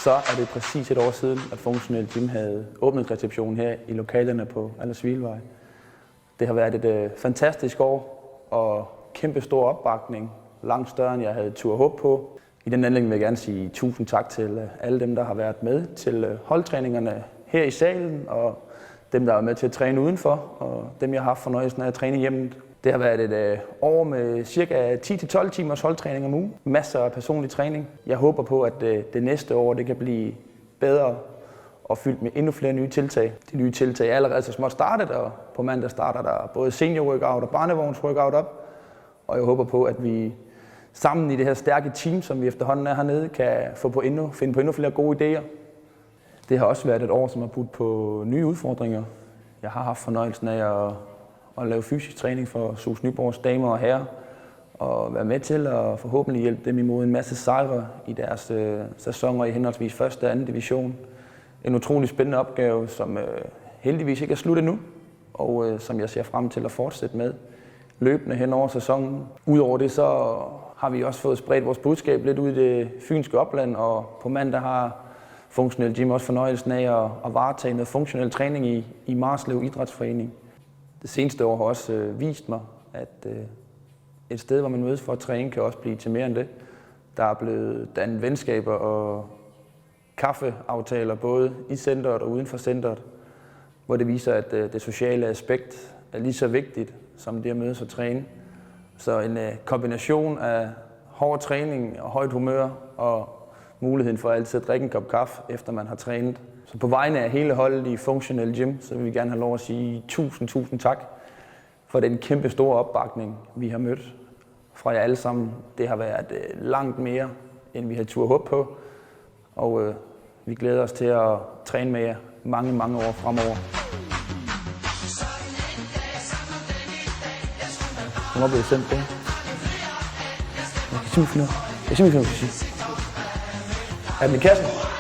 Så er det præcis et år siden, at Funktionel Gym havde åbnet receptionen her i lokalerne på Aldersvilevej. Det har været et fantastisk år og kæmpe stor opbakning, langt større end jeg havde tur håb på. I den anledning vil jeg gerne sige tusind tak til alle dem, der har været med til holdtræningerne her i salen, og dem, der er med til at træne udenfor, og dem, jeg har haft fornøjelsen af at træne hjemmet. Det har været et år med ca. 10-12 timers holdtræning om ugen. Masser af personlig træning. Jeg håber på, at det næste år det kan blive bedre og fyldt med endnu flere nye tiltag. De nye tiltag er allerede så småt startet, og på mandag starter der både senior-workout og barnevogns-workout op. Og jeg håber på, at vi sammen i det her stærke team, som vi efterhånden er hernede, kan finde på endnu flere gode idéer. Det har også været et år, som har budt på nye udfordringer. Jeg har haft fornøjelsen af at lave fysisk træning for SOS Nyborgs damer og herrer, og være med til at forhåbentlig hjælpe dem imod en masse sejre i deres sæsoner i henholdsvis 1. og 2. division. En utrolig spændende opgave, som heldigvis ikke er slut endnu, og som jeg ser frem til at fortsætte med løbende hen over sæsonen. Udover det så har vi også fået spredt vores budskab lidt ud i det fynske opland, og på mandag har Funktionel Gym også fornøjelsen af at varetage noget funktionel træning i Marslev Idrætsforening. Det seneste år har også vist mig, at et sted, hvor man mødes for at træne, kan også blive til mere end det. Der er blevet dannet venskaber og kaffeaftaler både i centret og uden for centret, hvor det viser, at det sociale aspekt er lige så vigtigt som det at mødes og træne. Så en kombination af hård træning og højt humør og muligheden for altid at drikke en kop kaffe, efter man har trænet. Så på vegne af hele holdet i Funktionel Gym, så vil vi gerne have lov at sige tusind tak for den kæmpe store opbakning, vi har mødt fra jer alle sammen. Det har været langt mere, end vi havde tur håb på, og vi glæder os til at træne med jer mange år fremover. Hvornår bliver det sendt på? Jeg kan simpelthen ikke sige. Er den i kassen?